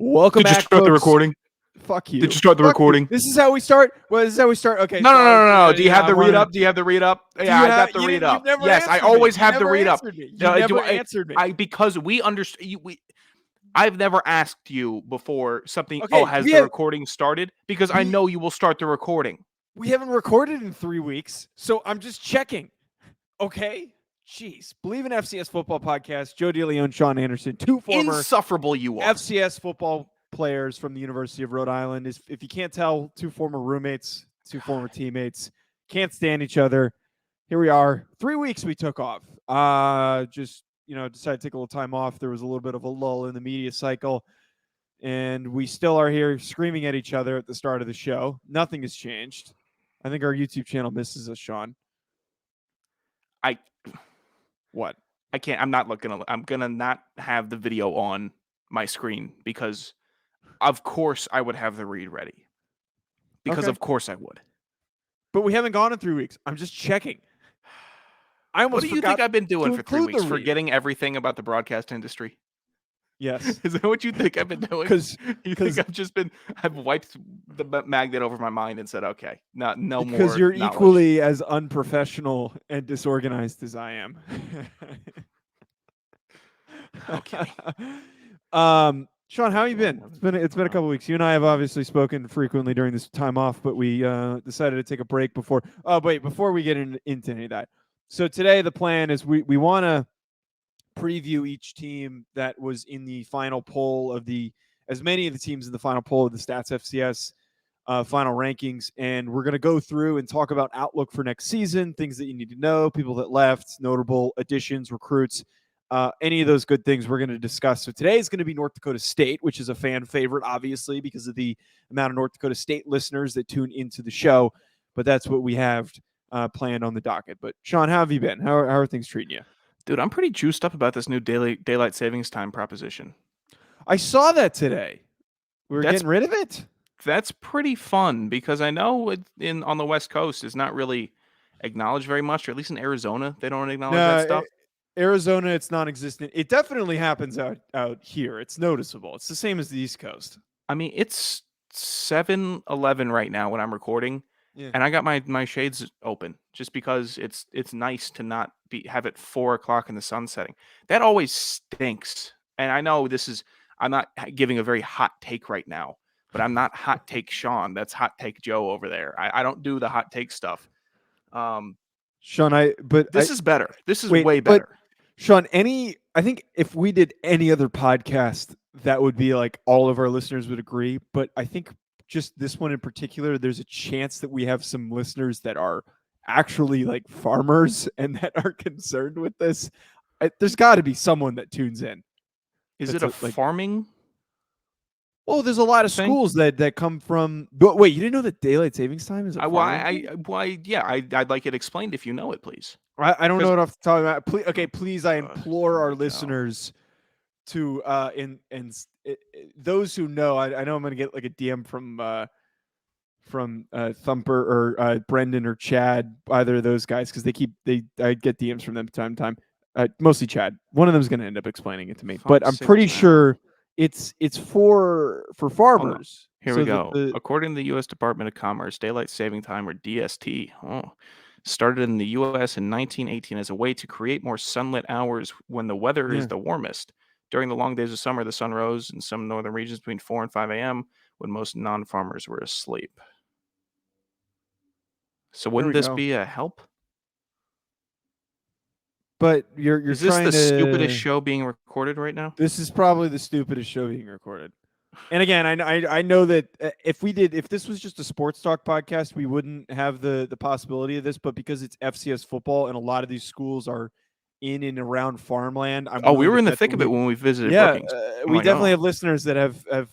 Welcome back, Did you start the folks. recording? Fuck you. Did you start the recording? This is how we start? Well, this is how we start? Okay. No. Do you have the read up? Do you have the read up? Yeah, I got the read up. Yes, I always have the read up. You never answered me. Because we understand. I've never asked you before something. Okay, has the recording started? Because I know you will start the recording. We haven't recorded in 3 weeks, so I'm just checking. Okay. Jeez. Believe in FCS football podcast. Joe DeLeone and Sean Anderson, two former insufferable FCS football players from the University of Rhode Island. If you can't tell, two former roommates, two former teammates, can't stand each other. Here we are. 3 weeks we took off. Decided to take a little time off. There was a little bit of a lull in the media cycle, and we still are here screaming at each other at the start of the show. Nothing has changed. I think our YouTube channel misses us, Sean. What? I can't. I'm not looking. I'm going to not have the video on my screen because, of course, I would have the read ready. Because, of course, I would. But we haven't gone in 3 weeks. I'm just checking. What do you think I've been doing for 3 weeks? Forgetting everything about the broadcast industry? Yes. Is that what you think I've been doing? Because I've wiped the magnet over my mind and said, okay, no more. Because you're equally as unprofessional and disorganized as I am. Okay. Sean, how have you been? It's been a couple weeks. You and I have obviously spoken frequently during this time off, but we decided to take a break before. Before we get into any of that. So today the plan is we want to preview each team that was in the final poll of as many of the teams in the final poll of the Stats FCS final rankings, and we're going to go through and talk about outlook for next season, things that you need to know, people that left, notable additions, recruits, any of those good things we're going to discuss. So today is going to be North Dakota State, which is a fan favorite, obviously, because of the amount of North Dakota State listeners that tune into the show, but that's what we have planned on the docket. But Sean, how have you been? How are things treating you? Dude, I'm pretty juiced up about this new daylight savings time proposition. I saw that today. We're getting rid of it? That's pretty fun because I know on the West Coast is not really acknowledged very much, or at least in Arizona, they don't acknowledge that stuff. Arizona, it's non-existent. It definitely happens out here. It's noticeable. It's the same as the East Coast. I mean, it's 7:11 right now when I'm recording. Yeah. And I got my shades open just because it's nice to not have it 4 o'clock in the sun setting. That always stinks. And I know I'm not giving a very hot take right now, but I'm not hot take Sean. That's hot take Joe over there. I don't do the hot take stuff. Sean, this is better. This is way better. But Sean, I think if we did any other podcast, that would be like all of our listeners would agree. But I think just this one in particular, there's a chance that we have some listeners that are actually like farmers and that are concerned with this. There's got to be someone that tunes in. Is it a farming? Well, there's a lot of schools that come from. But wait, you didn't know that daylight savings time is? I'd like it explained if you know it, please. I don't know what I'm talking about. Please, I implore our listeners to those who know. I know I'm going to get like a DM from Thumper or Brendan or Chad, either of those guys, because I get DMs from them time to time. Mostly Chad. One of them is going to end up explaining it to me, but I'm pretty sure it's for farmers. Here we go. According to the U.S. Department of Commerce, daylight saving time, or DST, started in the U.S. in 1918 as a way to create more sunlit hours when the weather is the warmest. During the long days of summer, the sun rose in some northern regions between 4 and 5 a.m. when most non-farmers were asleep. So wouldn't this be a help? But is this the stupidest show being recorded right now? This is probably the stupidest show being recorded. And again, I know that if this was just a sports talk podcast, we wouldn't have the possibility of this. But because it's FCS football and a lot of these schools are in and around farmland. We were in the thick of it when we visited. Yeah, we definitely have listeners that have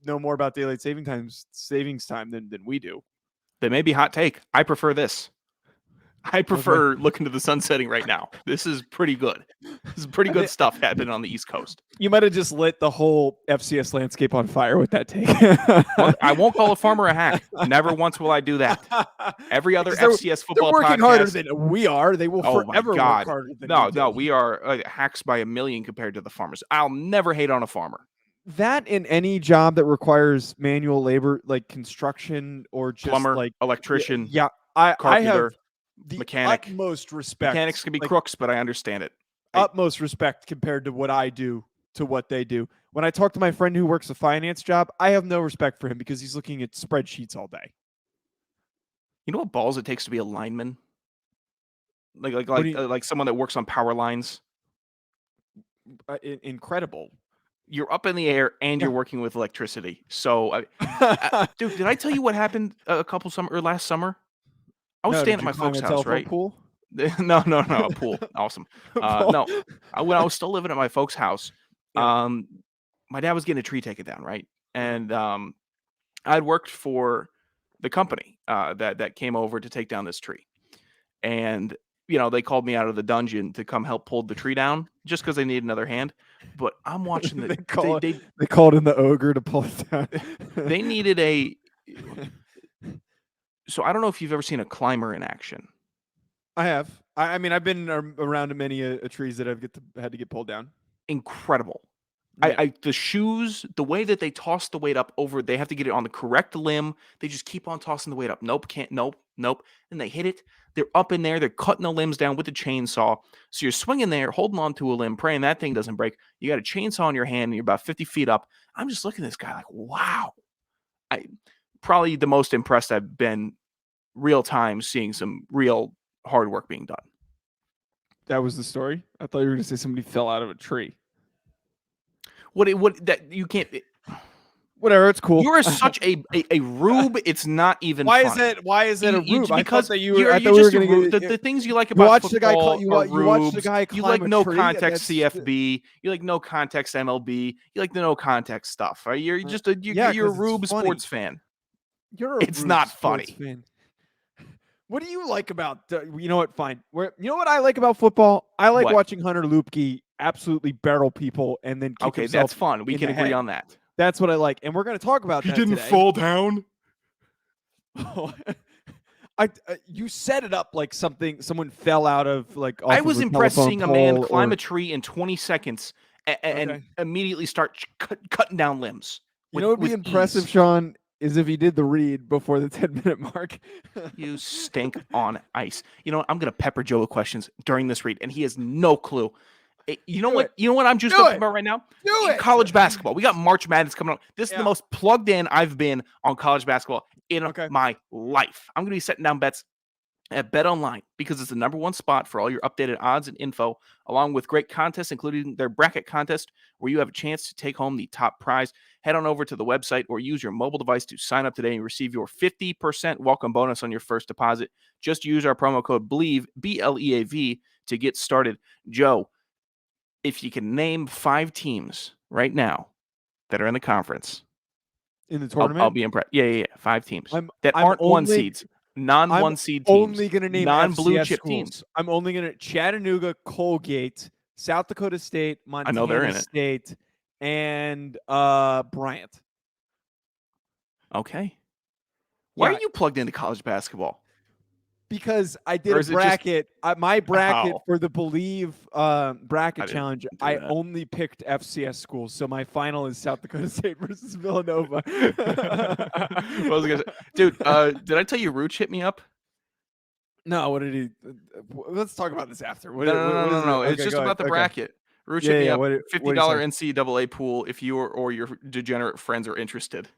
know more about daylight savings time than we do. They may be hot take. I prefer this. I prefer looking to the sun setting right now. This is pretty good. This is pretty good stuff happening on the East Coast. You might have just lit the whole FCS landscape on fire with that take. I won't call a farmer a hack. Never once will I do that. Every other FCS football they're working podcast, harder than we are. They will forever work harder than we do. No, we are hacks by a million compared to the farmers. I'll never hate on a farmer. that in any job that requires manual labor, like construction or just Plumber, like electrician, yeah, I have carpenter, the mechanic. utmost respect. Mechanics can be like, crooks, but I understand it. utmost respect compared to what I do to what they do. When I talk to my friend who works a finance job, I have no respect for him because he's looking at spreadsheets all day. You know what balls it takes to be a lineman? Like someone that works on power lines. Incredible. You're up in the air and you're working with electricity. So, dude, did I tell you what happened last summer? I was staying at my folks' house, right? Pool? No, a pool. Awesome. No, when I was still living at my folks' house, my dad was getting a tree taken down, right? And I'd worked for the company that came over to take down this tree, and they called me out of the dungeon to come help pull the tree down just because they need another hand. But I'm watching they called in the ogre to pull it down. They needed a. So I don't know if you've ever seen a climber in action. I have. I mean, I've been around many trees that I've had to get pulled down. Incredible. Yeah. The shoes, the way that they toss the weight up over, they have to get it on the correct limb. They just keep on tossing the weight up. Nope, can't. Nope. And they hit it. They're up in there. They're cutting the limbs down with the chainsaw. So you're swinging there, holding on to a limb, praying that thing doesn't break. You got a chainsaw in your hand, and you're about 50 feet up. I'm just looking at this guy like, wow. Probably the most impressed I've been real time seeing some real hard work being done. That was the story? I thought you were going to say somebody fell out of a tree. That you can't. Whatever, it's cool. You're such a rube. It's not even. Why funny. Is that a rube? Because the things you like you about watch football. You watch the guy climb you like a no tree, context CFB. You like no context MLB. You like the no context stuff. Right? You're just you're a rube sports fan. It's not funny. Fan. What do you like about? You know what? Fine. You know what I like about football? I like watching Hunter Luepke absolutely barrel people and then kick himself. That's fun. We can agree on that. That's what I like, and we're going to talk about that. He didn't fall down. You set it up like someone fell out of like. I was impressed seeing a man climb a tree in 20 seconds and immediately start cutting down limbs. You know what would be impressive, ease. Sean, is if he did the read before the 10-minute mark. You stink on ice. You know what? I'm going to pepper Joe with questions during this read, and he has no clue. You know what? You know what I'm just thinking about right now? College basketball. We got March Madness coming up. This is the most plugged in I've been on college basketball in my life. I'm going to be setting down bets at BetOnline because it's the #1 spot for all your updated odds and info, along with great contests, including their bracket contest, where you have a chance to take home the top prize. Head on over to the website or use your mobile device to sign up today and receive your 50% welcome bonus on your first deposit. Just use our promo code BLEAV, BLEAV, to get started. Joe, if you can name 5 teams right now that are in the conference. In the tournament? I'll be impressed. Yeah. 5 teams that aren't one seeds. Non-one seed teams. I'm only going to name non-blue FCS chip schools. teams. I'm only going to Chattanooga, Colgate, South Dakota State, Montana State, and Bryant. Okay. Why are you plugged into college basketball? Because I did a bracket. My bracket for the Believe bracket challenge, I only picked FCS schools. So my final is South Dakota State versus Villanova. Dude, did I tell you Rooch hit me up? No, what did he? Let's talk about this after. No. It's just about the bracket. Rooch hit me up. $50 NCAA pool if you or your degenerate friends are interested.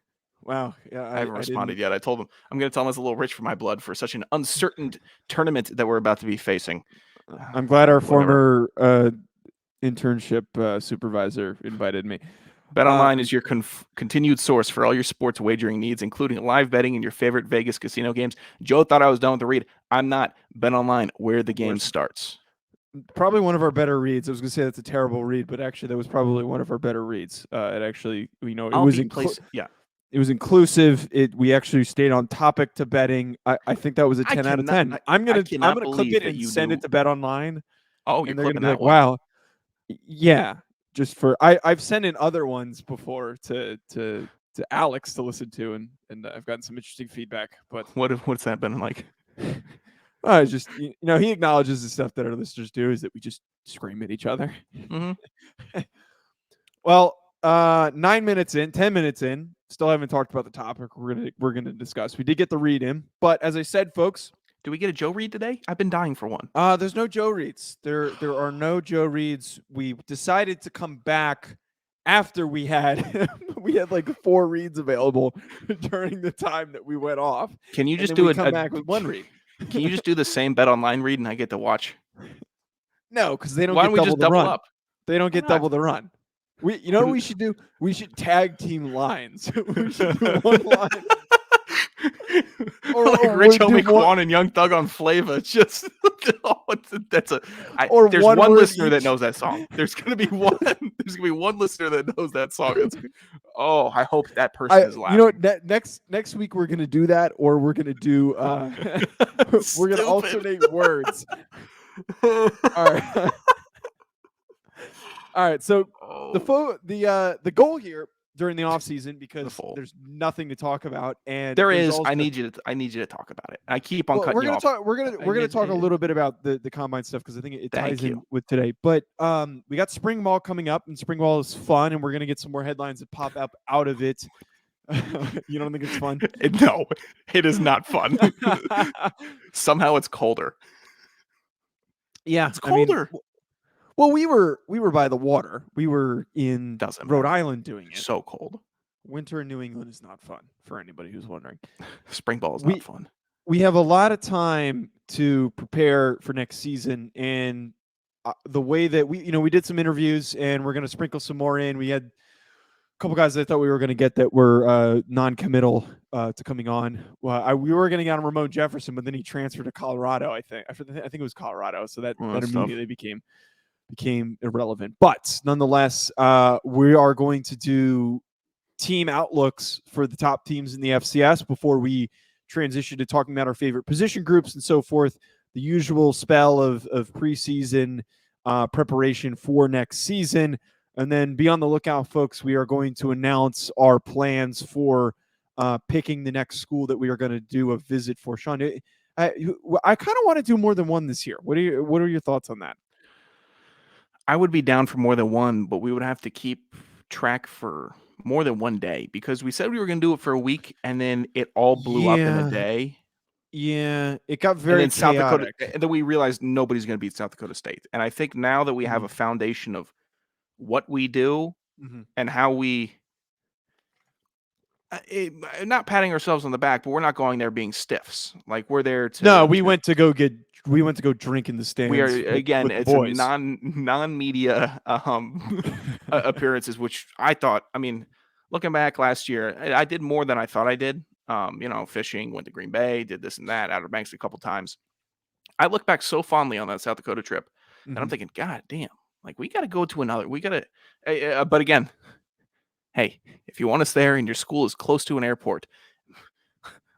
Wow. Yeah, I haven't responded yet. I told him I'm going to tell him it's a little rich for my blood for such an uncertain tournament that we're about to be facing. I'm glad our former internship supervisor invited me. BetOnline is your continued source for all your sports wagering needs, including live betting and your favorite Vegas casino games. Joe thought I was done with the read. I'm not. BetOnline, where the game starts. Probably one of our better reads. I was going to say that's a terrible read, but actually that was probably one of our better reads. It actually, it was inclusive. We actually stayed on topic to betting. I think that was a 10 out of 10. I'm gonna clip it and send it to BetOnline. Oh, you're clipping that one. Wow. Yeah. Just for I've sent in other ones before to Alex to listen to, and I've gotten some interesting feedback. But what's that been like? Just he acknowledges the stuff that our listeners do is that we just scream at each other. Mm-hmm. Well, 10 minutes in. Still haven't talked about the topic we're gonna discuss. We did get the read in, but as I said, folks, Do we get a Joe read today? I've been dying for one. there's no Joe reads. There are no Joe reads. We decided to come back after we had we had like 4 reads available during the time that we went off. Can you And just then do we come back with 1 read? Can you just do the same Bet Online read and I get to watch? No, because they don't Why get don't we double just the double run. up? They don't get Why not? double the run. You know what we should do? We should tag team lines. We should do one line. Like Rich Homie Quan and Young Thug on Flava. Just there's one one word listener that each. knows that song. There's gonna be one. There's gonna be one listener that knows that song. I hope that person is laughing. You know, next week we're gonna do that, or we're gonna do we're gonna alternate words. All right. All right. So the goal here during the offseason, because there's nothing to talk about, and there is. Also, I need you to talk about it. I keep on cutting you off. We're gonna talk a little bit about the combine stuff, because I think it ties in with today. But we got spring ball coming up, and spring ball is fun, and we're gonna get some more headlines that pop up out of it. You don't think it's fun? No, it is not fun. Somehow it's colder. Yeah, it's colder. Well, we were by the water. We were in Rhode Island doing it. So cold. Winter in New England is not fun, for anybody who's wondering. Spring ball is not fun. We have a lot of time to prepare for next season, and the way that we did some interviews, and we're going to sprinkle some more in. We had a couple guys that I thought we were going to get that were non-committal to coming on. Well, we were going to get on Ramon Jefferson, but then he transferred to Colorado. I think it was Colorado, so that immediately became irrelevant. But nonetheless, we are going to do team outlooks for the top teams in the FCS before we transition to talking about our favorite position groups and so forth. The usual spell of preseason preparation for next season. And then be on the lookout, folks. We are going to announce our plans for picking the next school that we are going to do a visit for. Sean, I kind of want to do more than one this year. What are your thoughts on that? I would be down for more than one, but we would have to keep track for more than one day, because we said we were going to do it for a week, and then it all blew up in a day. Yeah, it got very chaotic. South Dakota, and then we realized nobody's going to beat South Dakota State. And I think now that we have a foundation of what we do and how we, not patting ourselves on the back, but we're not going there being stiffs. Like, we're there to. No, we went to go drink in the stands. We are again. with it's boys. non-media appearances, which I thought. I mean, looking back last year, I did more than I thought I did. Fishing, went to Green Bay, did this and that, Outer Banks a couple times. I look back so fondly on that South Dakota trip, and I'm thinking, God damn, like we got to go to another. We got to. But again, hey, if you want us there and your school is close to an airport,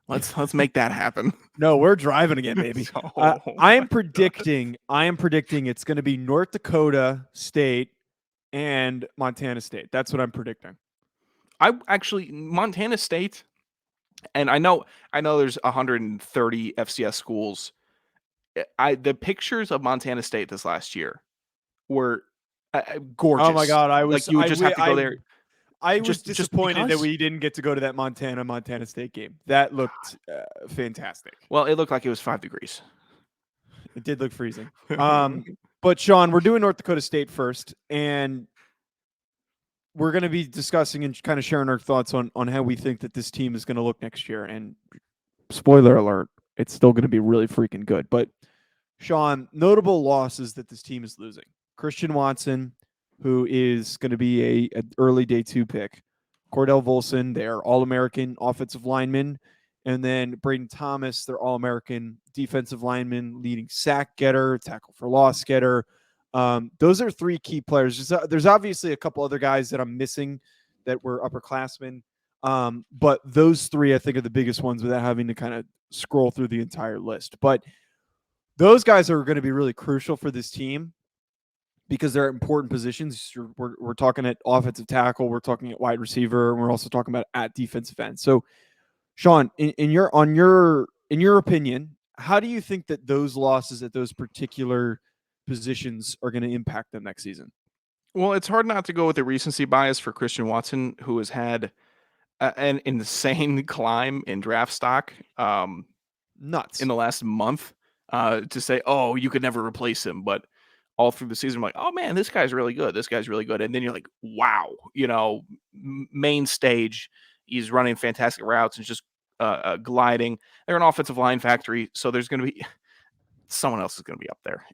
let's make that happen. No, we're driving again, baby. I am predicting it's going to be North Dakota State and Montana State. That's what I'm predicting. Montana State, and I know there's 130 FCS schools. The pictures of Montana State this last year were gorgeous. Oh my God, I was like you would just have to go there. I was disappointed that we didn't get to go to that Montana State game. That looked fantastic. Well, it looked like it was 5 degrees. It did look freezing. But Sean, we're doing North Dakota State first, and we're going to be discussing and kind of sharing our thoughts on how we think that this team is going to look next year. And spoiler alert, it's still going to be really freaking good. But Sean, notable losses that this team is losing: Christian Watson, who is going to be an early day 2 pick; Cordell Volson, their All-American offensive lineman; and then Braden Thomas, their All-American defensive lineman, leading sack getter, tackle for loss getter. Those are 3 key players. There's obviously a couple other guys that I'm missing that were upperclassmen, but those 3 I think are the biggest ones without having to kind of scroll through the entire list. But those guys are going to be really crucial for this team, because they're important positions. We're talking at offensive tackle, we're talking at wide receiver, and we're also talking about at defensive end. So, Sean, in your opinion, how do you think that those losses at those particular positions are going to impact them next season? Well, it's hard not to go with the recency bias for Christian Watson, who has had an insane climb in draft stock in Nuts. the last month. To say, oh, you could never replace him, but all through the season, I'm like, oh man, this guy's really good. This guy's really good. And then you're like, wow, main stage, he's running fantastic routes and just gliding. They're an offensive line factory, so there's going to be someone else is going to be up there.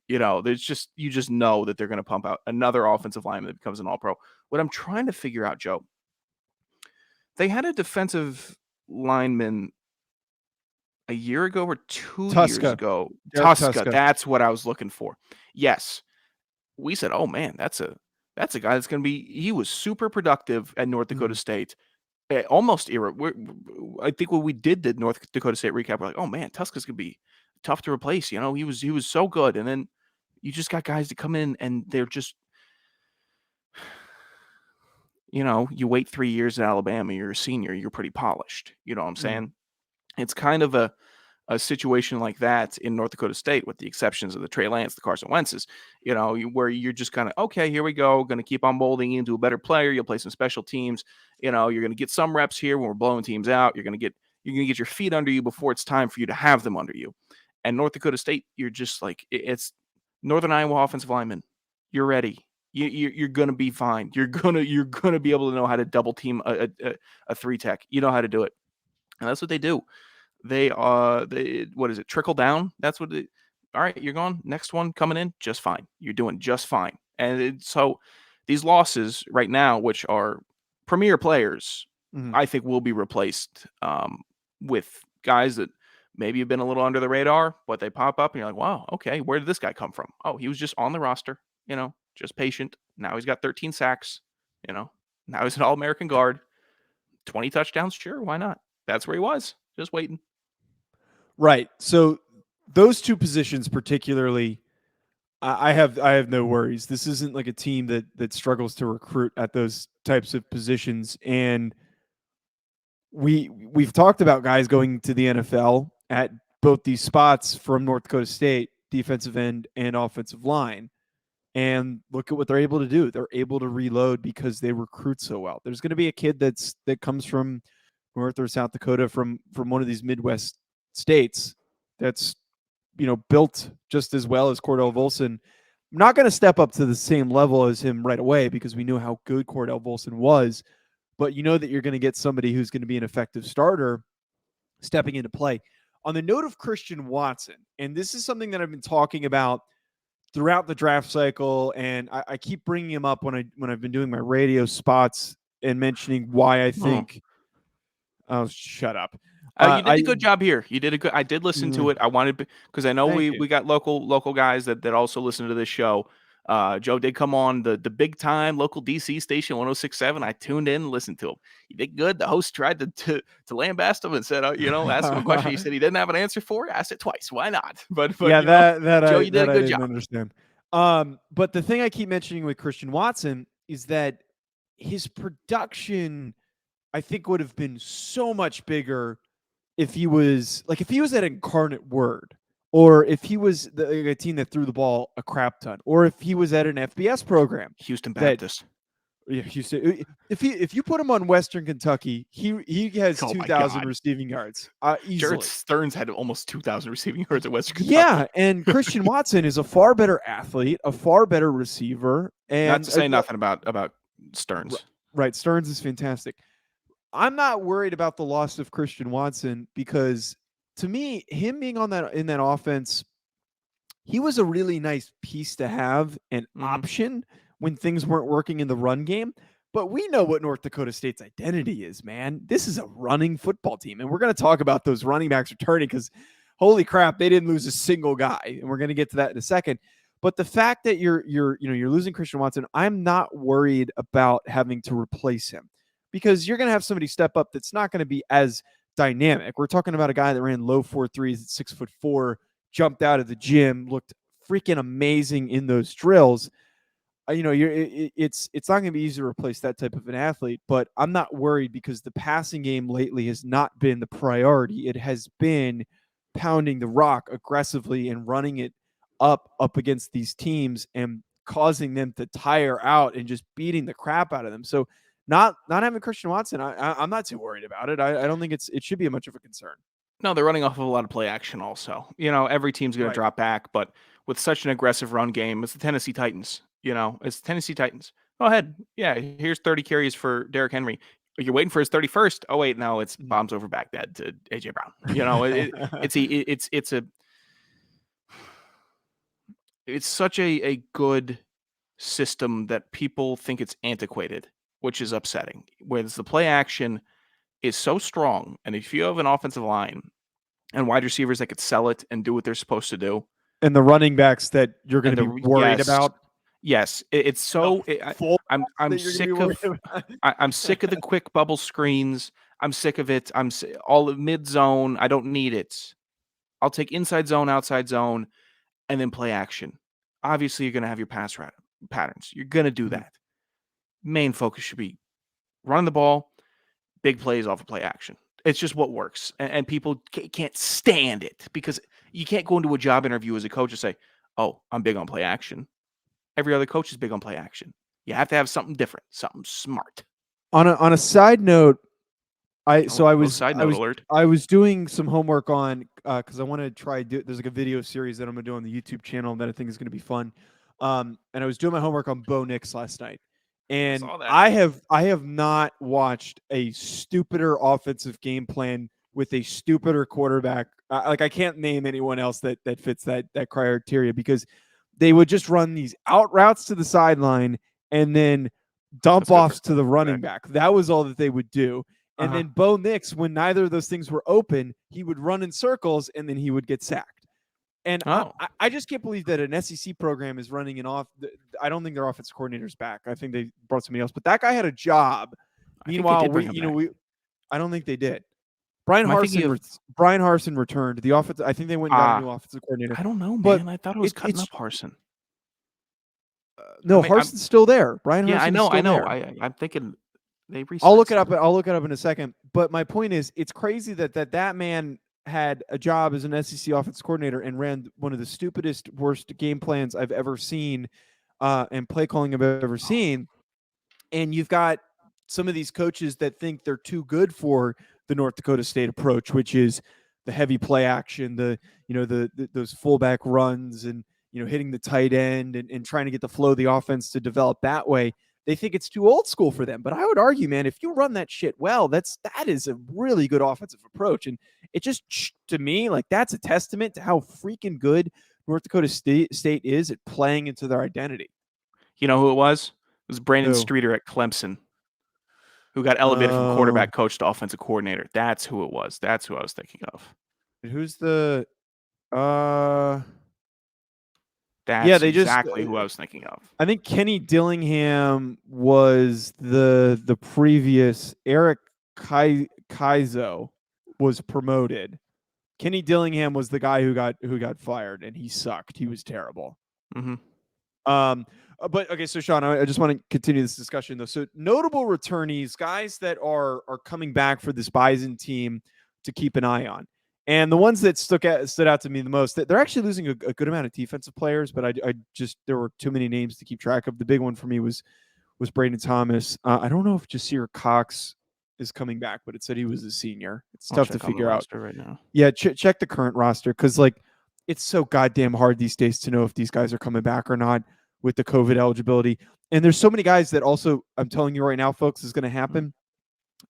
There's just you just know that they're going to pump out another offensive lineman that becomes an All-Pro. What I'm trying to figure out, Joe, they had a defensive lineman a year ago or 2 years Tuska. ago. Derek Tuska, that's what I was looking for. Yes. We said, "Oh man, that's a guy that's going to be." He was super productive at North Dakota State, almost era. I think when we did the North Dakota State recap, we're like, "Oh man, Tuska's going to be tough to replace." He was so good, and then you just got guys that come in and they're just, you wait 3 years at Alabama, you're a senior, you're pretty polished. You know what I'm saying? It's kind of a situation like that in North Dakota State, with the exceptions of the Trey Lance, the Carson Wentz's, where you're just kind of, okay, here we go, going to keep on molding you into a better player. You'll play some special teams. You're going to get some reps here when we're blowing teams out. You're going to get your feet under you before it's time for you to have them under you. And North Dakota State, you're just like, it's Northern Iowa offensive lineman. You're ready. You're going to be fine. You're going to be able to know how to double team a 3-tech. You know how to do it. And that's what they do. They what is it? Trickle down. That's what all right, you're gone. Next one coming in, just fine. You're doing just fine. And so these losses right now, which are premier players, I think will be replaced with guys that maybe have been a little under the radar, but they pop up and you're like, wow, okay, where did this guy come from? Oh, he was just on the roster, just patient. Now he's got 13 sacks, now he's an All-American guard, 20 touchdowns. Sure, why not? That's where he was, just waiting. Right. So those two positions particularly, I have no worries. This isn't like a team that struggles to recruit at those types of positions. And we've talked about guys going to the NFL at both these spots from North Dakota State, defensive end and offensive line. And look at what they're able to do. They're able to reload because they recruit so well. There's going to be a kid that comes from North or South Dakota, from one of these Midwest states, that's built just as well as Cordell Volson. I'm not going to step up to the same level as him right away because we know how good Cordell Volson was, but that you're going to get somebody who's going to be an effective starter stepping into play. On the note of Christian Watson, and this is something that I've been talking about throughout the draft cycle, and I keep bringing him up when I've been doing my radio spots and mentioning why I think. Oh, shut up. You did a good job here. You did a good. I did listen to it. I wanted, because I know we got local guys that also listen to this show. Joe did come on the big time local DC station 106.7. I tuned in and listened to him. He did good. The host tried to lambast him and said, ask him a question. He said he didn't have an answer for it. Asked it twice. Why not? But yeah, Joe, you did a good job. Understand. But the thing I keep mentioning with Christian Watson is that his production, I think, would have been so much bigger if he was at Incarnate Word, or if he was a team that threw the ball a crap ton, or if he was at an FBS program, Houston Baptist. Houston. If you put him on Western Kentucky, he has 2,000 receiving yards easily. Jared Stearns had almost 2,000 receiving yards at Western Kentucky. Yeah, and Christian Watson is a far better athlete, a far better receiver, and not to say nothing about Stearns. Right, Stearns is fantastic. I'm not worried about the loss of Christian Watson because, to me, him being in that offense, he was a really nice piece to have, an option when things weren't working in the run game. But we know what North Dakota State's identity is, man. This is a running football team, and we're going to talk about those running backs returning because, holy crap, they didn't lose a single guy, and we're going to get to that in a second. But the fact that you're losing Christian Watson, I'm not worried about having to replace him, because you're going to have somebody step up that's not going to be as dynamic. We're talking about a guy that ran low 4.3s at 6'4", jumped out of the gym, looked freaking amazing in those drills. It's not going to be easy to replace that type of an athlete, but I'm not worried because the passing game lately has not been the priority. It has been pounding the rock aggressively and running it up against these teams and causing them to tire out and just beating the crap out of them. So not having Christian Watson, I'm not too worried about it. I don't think it should be much of a concern. No, they're running off of a lot of play action also. Every team's going to drop back, but with such an aggressive run game, it's the Tennessee Titans. It's the Tennessee Titans. Go ahead. Yeah, here's 30 carries for Derrick Henry. You're waiting for his 31st. Oh, wait, no, it's bombs over Baghdad to A.J. Brown. It's such a good system that people think it's antiquated, which is upsetting. Whereas the play action is so strong, and if you have an offensive line and wide receivers that could sell it and do what they're supposed to do, and the running backs that you're going to be worried about. Yes, it's so. I'm sick of. I'm sick of the quick bubble screens. I'm sick of it. All mid zone. I don't need it. I'll take inside zone, outside zone, and then play action. Obviously, you're going to have your pass patterns. You're going to do that. Main focus should be running the ball, big plays off of play action. It's just what works. And people can't stand it because you can't go into a job interview as a coach and say, oh, I'm big on play action. Every other coach is big on play action. You have to have something different, something smart. On a side note, I was doing some homework on because I want to try there's like a video series that I'm gonna do on the YouTube channel that I think is gonna be fun. And I was doing my homework on Bo Nix last night, and I have not watched a stupider offensive game plan with a stupider quarterback. Like I can't name anyone else that fits that criteria because they would just run these out routes to the sideline and then dump offs to the running back. That was all that they would do. And then Bo Nix, when neither of those things were open, he would run in circles and then he would get sacked. And I just can't believe that an SEC program is running an off. I don't think their offensive coordinator's back. I think they brought somebody else, but that guy had a job. Meanwhile, I don't think they did. Brian Harsin returned. The offense. I think they went and got a new offensive coordinator. I don't know, man. But I thought it was cutting up Harsin. No, Harson's still there. Brian Harsin. Yeah, I know. There. I'm thinking they. I'll look it up. I'll look it up in a second. But my point is, it's crazy that man had a job as an SEC offensive coordinator and ran one of the stupidest, worst game plans I've ever seen, and play calling I've ever seen. And you've got some of these coaches that think they're too good for the North Dakota State approach, which is the heavy play action, those fullback runs, and hitting the tight end and trying to get the flow of the offense to develop that way. They think it's too old school for them. But I would argue, man, if you run that shit well, that is a really good offensive approach. And it just, to me, like that's a testament to how freaking good North Dakota State is at playing into their identity. You know who it was? It was Brandon Streeter at Clemson, who got elevated from quarterback coach to offensive coordinator. That's who it was. That's who I was thinking of. Who's the That's exactly who I was thinking of. I think Kenny Dillingham was the previous. Eric Kaizo was promoted. Kenny Dillingham was the guy who got fired, and he sucked. He was terrible. But okay, so Sean, I just want to continue this discussion though. So notable returnees, guys that are coming back for this Bison team to keep an eye on. And the ones that stood out to me the most, they're actually losing a good amount of defensive players, but I just there were too many names to keep track of. The big one for me was Brandon Thomas. I don't know if Jasir Cox is coming back, but it said he was a senior. It's tough to figure out right now. Yeah, check the current roster because like it's so goddamn hard these days to know if these guys are coming back or not with the COVID eligibility. And there's so many guys that also, I'm telling you right now, folks, is going to happen.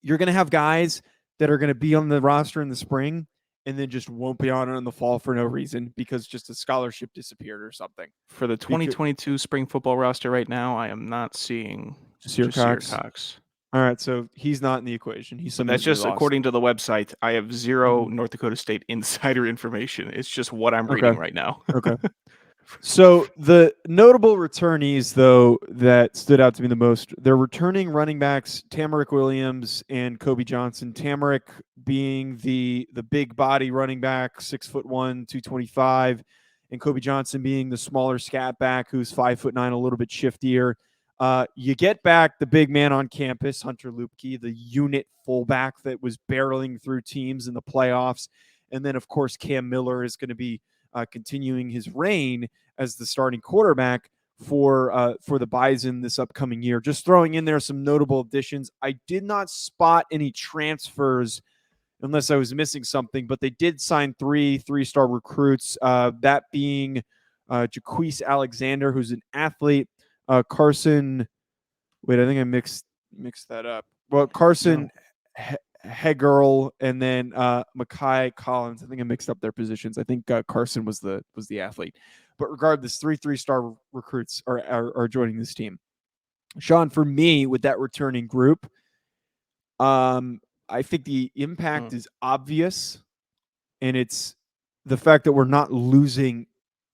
You're going to have guys that are going to be on the roster in the spring and then just won't be on it in the fall for no reason because just a scholarship disappeared or something. For the 2022 spring football roster right now, I am not seeing Jasir Cox. All right, so he's not in the equation. That's just according to the website. I have zero North Dakota State insider information. It's just what I'm reading right now. Okay. So the notable returnees, though, that stood out to me the most, they're returning running backs Tamarick Williams and Kobe Johnson. Tamarick being the big body running back, 6'1", 225, and Kobe Johnson being the smaller scat back who's 5'9", a little bit shiftier. You get back the big man on campus, Hunter Luepke, the unit fullback that was barreling through teams in the playoffs. And then, of course, Cam Miller is going to be continuing his reign as the starting quarterback for the Bison this upcoming year. Just throwing in there some notable additions. I did not spot any transfers unless I was missing something, but they did sign three-star recruits, that being Jaquise Alexander, who's an athlete, Carson. Wait, I think I mixed that up. Well, Carson Hegerl and then Makai Collins. I think I mixed up their positions. I think Carson was the athlete. But regardless, three-star recruits are joining this team. Sean, for me, with that returning group, I think the impact is obvious, and it's the fact that we're not losing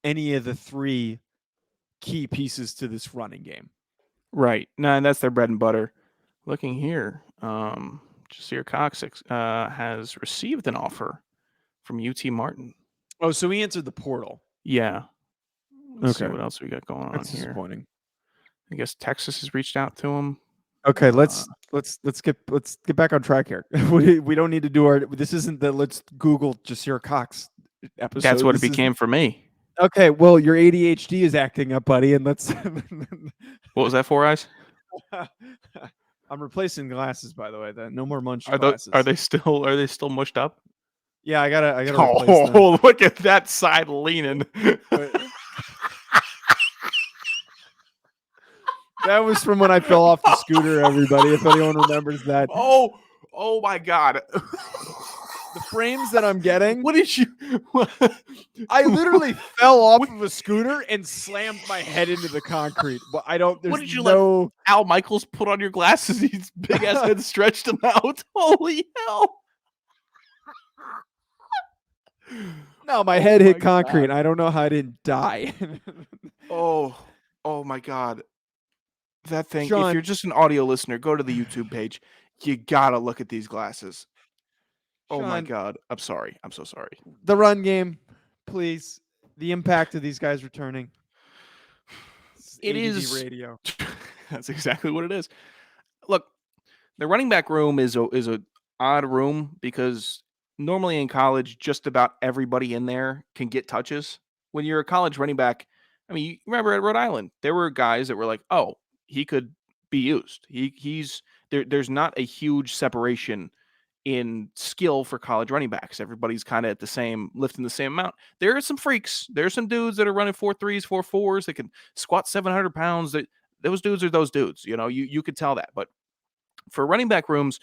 any of the three key pieces to this running game. Right. No, and that's their bread and butter. Looking here, Jasir Cox has received an offer from UT Martin. Oh, so he entered the portal. Yeah. Let's see what else we got going That's on here. Disappointing. I guess Texas has reached out to him. Okay, let's get back on track here. We don't need to do this isn't the let's Google Jasir Cox episode. That's what it became for me. Okay, well, your ADHD is acting up, buddy, and let's. What was that, Four Eyes? I'm replacing glasses, by the way. No more munch glasses. Are they still mushed up? Yeah, I gotta replace them. Oh, look at that side leaning. That was from when I fell off the scooter, everybody, if anyone remembers that. Oh my God. The frames that I'm getting. What did you? I literally fell off of a scooter and slammed my head into the concrete. But I don't. What did you let Al Michaels put on your glasses? His big ass head stretched them out. Holy hell! No, my head hit concrete. I don't know how I didn't die. Oh my God. That thing. Sean, if you're just an audio listener, go to the YouTube page. You gotta look at these glasses. Oh my God. I'm sorry. I'm so sorry. The run game, please. The impact of these guys returning. It is radio. That's exactly what it is. Look, the running back room is a odd room because normally in college, just about everybody in there can get touches. When you're a college running back, I mean, you remember at Rhode Island, there were guys that were like, oh, he could be used. He's there. There's not a huge separation in skill for college running backs. Everybody's kind of at the same, lifting the same amount. There are some freaks. There's some dudes that are running 4.3s, 4.4s that can squat 700 pounds. Those dudes are those dudes. You know, you could tell that. But for running back rooms,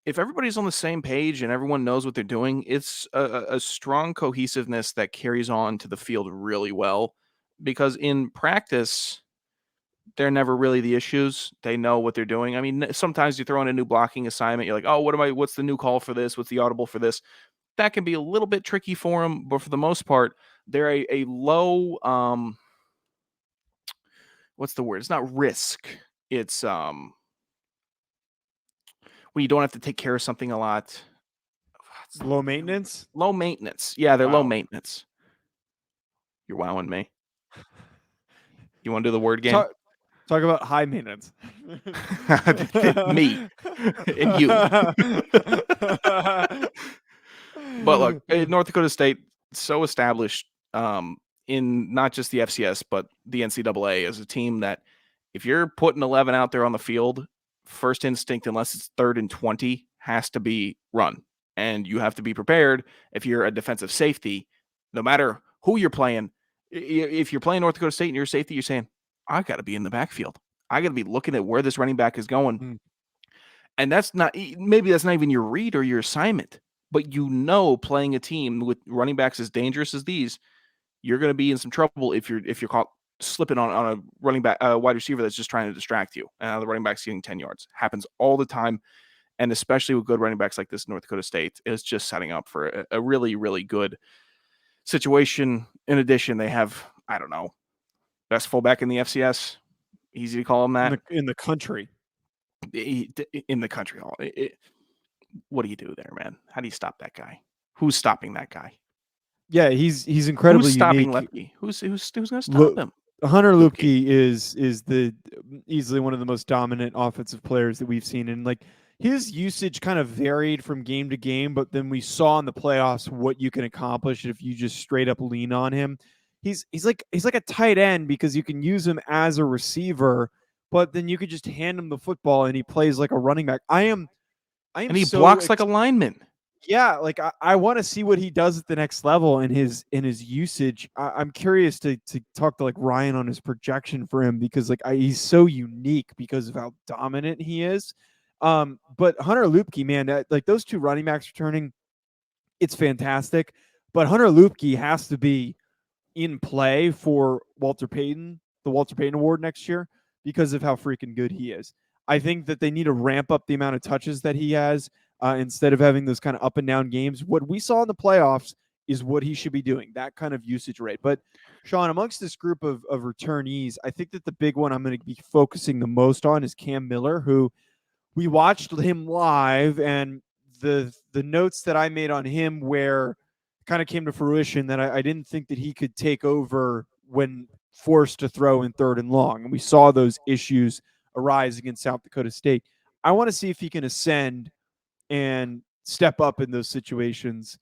if everybody's on the same page and everyone knows what they're doing, it's a strong cohesiveness that carries on to the field really well. Because in practice, they're never really the issues. They know what they're doing. I mean, sometimes you throw in a new blocking assignment. You're like, oh, what's the new call for this? What's the audible for this? That can be a little bit tricky for them, but for the most part, they're a low, what's the word? It's not risk. It's when you don't have to take care of something a lot. Low maintenance? Low maintenance. Yeah, they're low maintenance. You're wowing me. You want to do the word game? Talk about high maintenance. Me and you. But look, North Dakota State, so established in not just the FCS, but the NCAA as a team that if you're putting 11 out there on the field, first instinct, unless it's 3rd and 20, has to be run. And you have to be prepared if you're a defensive safety, no matter who you're playing. If you're playing North Dakota State and you're a safety, you're saying, I got to be in the backfield. I got to be looking at where this running back is going. And maybe that's not even your read or your assignment, but playing a team with running backs as dangerous as these, you're going to be in some trouble if you're caught slipping on a running back, wide receiver that's just trying to distract you. And the running back's getting 10 yards. Happens all the time. And especially with good running backs like this, North Dakota State is just setting up for a really, really good situation. In addition, they have, I don't know, best fullback in the FCS. Easy to call him that. In the country. In the country. What do you do there, man? How do you stop that guy? Who's stopping that guy? Yeah, he's incredibly Who's stopping unique. Luepke? Who's going to stop him? Hunter Luepke is the easily one of the most dominant offensive players that we've seen, and like his usage kind of varied from game to game, but then we saw in the playoffs what you can accomplish if you just straight up lean on him. he's like a tight end because you can use him as a receiver, but then you could just hand him the football and he plays like a running back. I am And he so blocks like a lineman. yeah, like I want to see what he does at the next level in his usage. I'm curious to talk to like Ryan on his projection for him because like he's so unique because of how dominant he is. But Hunter Luepke, man, like those two running backs returning, it's fantastic. But Hunter Luepke has to be in play for Walter Payton, the Walter Payton Award next year because of how freaking good he is. I think that they need to ramp up the amount of touches that he has instead of having those kind of up and down games. What we saw in the playoffs is what he should be doing, that kind of usage rate. But Sean, amongst this group of returnees, I think that the big one I'm going to be focusing the most on is Cam Miller, who we watched him live, and the notes that I made on him where kind of came to fruition that I didn't think that he could take over when forced to throw in third and long. And we saw those issues arise against South Dakota State. I want to see if he can ascend and step up in those situations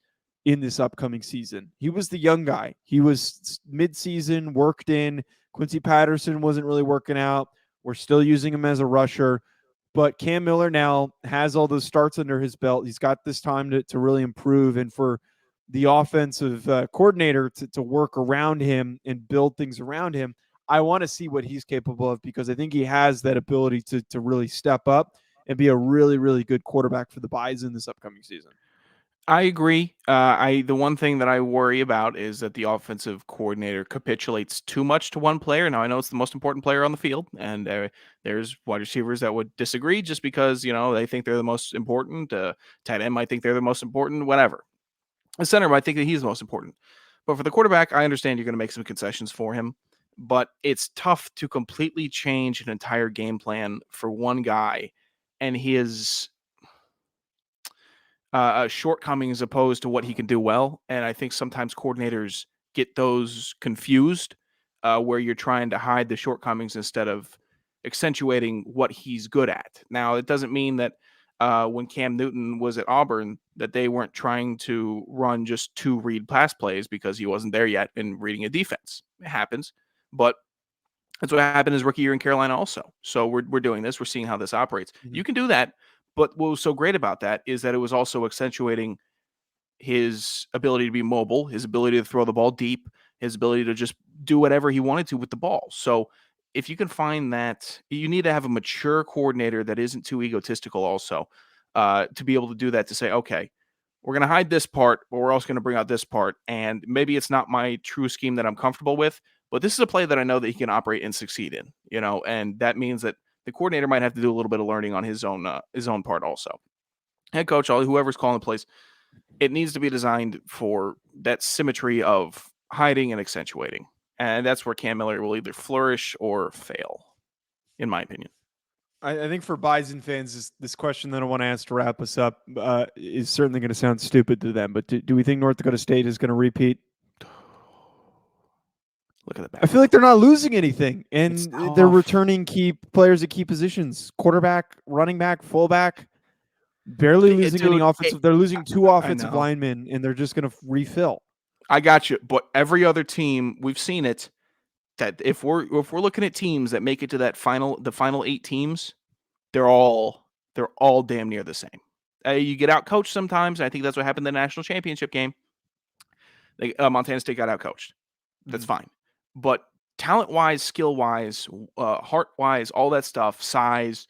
in this upcoming season. He was the young guy. He was mid-season, worked in. Quincy Patterson wasn't really working out. We're still using him as a rusher. But Cam Miller now has all those starts under his belt. He's got this time to really improve. And for the offensive coordinator to work around him and build things around him, I want to see what he's capable of because I think he has that ability to really step up and be a really, really good quarterback for the Bison this upcoming season. I agree. The one thing that I worry about is that the offensive coordinator capitulates too much to one player. Now I know it's the most important player on the field, and there's wide receivers that would disagree just because they think they're the most important. Tight end might think they're the most important. Whatever. The center might think that he's the most important. But for the quarterback, I understand you're going to make some concessions for him, but it's tough to completely change an entire game plan for one guy and his shortcomings opposed to what he can do well. And I think sometimes coordinators get those confused where you're trying to hide the shortcomings instead of accentuating what he's good at. Now, it doesn't mean that when Cam Newton was at Auburn that they weren't trying to run just two read pass plays because he wasn't there yet in reading a defense. It happens. But that's what happened his rookie year in Carolina also. So we're doing this. We're seeing how this operates. Mhm. You can do that. But what was so great about that is that it was also accentuating his ability to be mobile, his ability to throw the ball deep, his ability to just do whatever he wanted to with the ball. So if you can find that, you need to have a mature coordinator that isn't too egotistical also to be able to do that, to say, okay, we're going to hide this part, but we're also going to bring out this part. And maybe it's not my true scheme that I'm comfortable with, but this is a play that I know that he can operate and succeed in, and that means that the coordinator might have to do a little bit of learning on his own part also. Head coach, whoever's calling the plays, it needs to be designed for that symmetry of hiding and accentuating. And that's where Cam Miller will either flourish or fail, in my opinion. I think for Bison fans, this question that I want to ask to wrap us up is certainly going to sound stupid to them. But do we think North Dakota State is going to repeat? Look at the back. I feel like they're not losing anything, and they're returning key players at key positions: quarterback, running back, fullback. Barely losing any offensive. They're losing two offensive linemen, and they're just going to refill. I got you. But every other team, we've seen it. That if we're looking at teams that make it to the final 8 teams, they're all damn near the same. You get out coached sometimes. I think that's what happened in the national championship game. Montana State got out coached. That's fine. But talent-wise, skill-wise, heart-wise, all that stuff, size,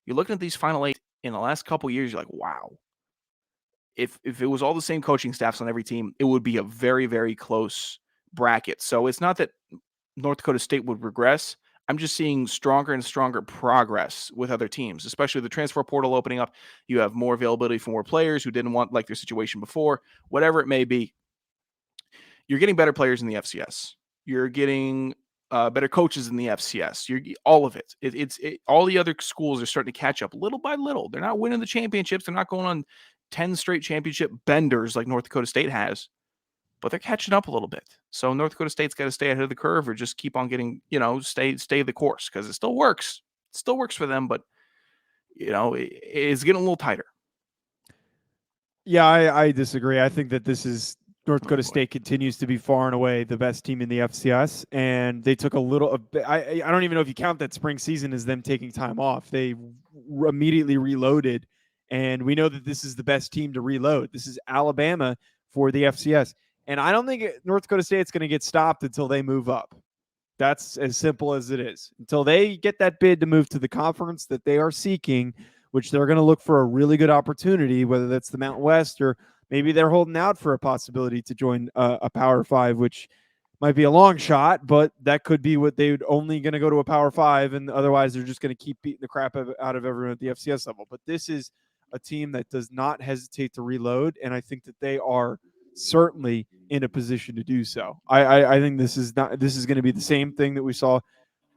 you're looking at these final 8 in the last couple years, you're like, wow. If it was all the same coaching staffs on every team, it would be a very, very close bracket. So it's not that North Dakota State would regress. I'm just seeing stronger and stronger progress with other teams, especially the transfer portal opening up. You have more availability for more players who didn't want like their situation before, whatever it may be. You're getting better players in the FCS. You're getting better coaches in the FCS. You're all of it. All the other schools are starting to catch up little by little. They're not winning the championships. They're not going on 10 straight championship benders like North Dakota State has, but they're catching up a little bit. So North Dakota State's got to stay ahead of the curve or just keep on getting, stay the course, because it still works. It still works for them, but it's getting a little tighter. Yeah, I disagree. I think that this is North Dakota State continues to be far and away the best team in the FCS, and they took I don't even know if you count that spring season as them taking time off. They immediately reloaded, and we know that this is the best team to reload. This is Alabama for the FCS, and I don't think North Dakota State's going to get stopped until they move up. That's as simple as it is. Until they get that bid to move to the conference that they are seeking, which they're going to look for a really good opportunity, whether that's the Mountain West or maybe they're holding out for a possibility to join a Power 5, which might be a long shot, but that could be what they're only going to go to a Power 5, and otherwise they're just going to keep beating the crap out of everyone at the FCS level. But this is a team that does not hesitate to reload, and I think that they are certainly in a position to do so. I think this is going to be the same thing that we saw.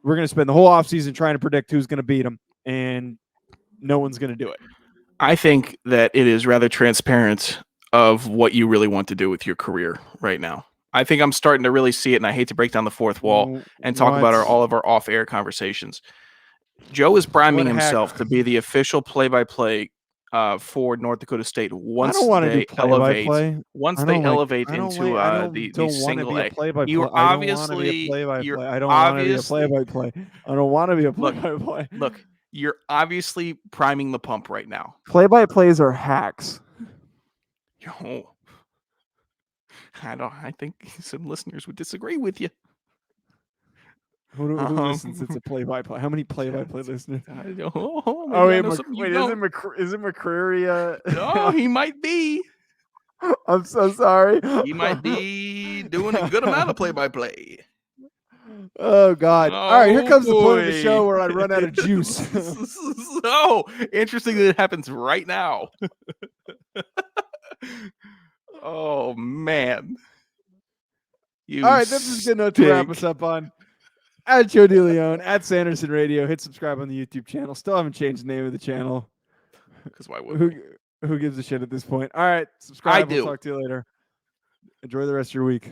We're going to spend the whole offseason trying to predict who's going to beat them, and no one's going to do it. I think that it is rather transparent of what you really want to do with your career right now. I think I'm starting to really see it, and I hate to break down the fourth wall and talk about all of our off-air conversations. Joe is priming himself to be the official play-by-play for North Dakota State once they elevate into the single A. You're obviously I don't want to be a play-by-play. I don't want to be a play-by-play. Look, you're obviously priming the pump right now. Play-by-plays are hacks. Yo, I think some listeners would disagree with you. Who listens? It's a play-by-play. How many play-by-play listeners? Wait, isn't McCreary? No, he might be. I'm so sorry. He might be doing a good amount of play-by-play. Oh God! All right, here comes the point of the show where I run out of juice. So interesting that it happens right now. Oh man! All right, this is good enough to wrap us up on. At Joe DeLeone, at Sanderson Radio. Hit subscribe on the YouTube channel. Still haven't changed the name of the channel. Because why would who gives a shit at this point? All right, subscribe. We'll talk to you later. Enjoy the rest of your week.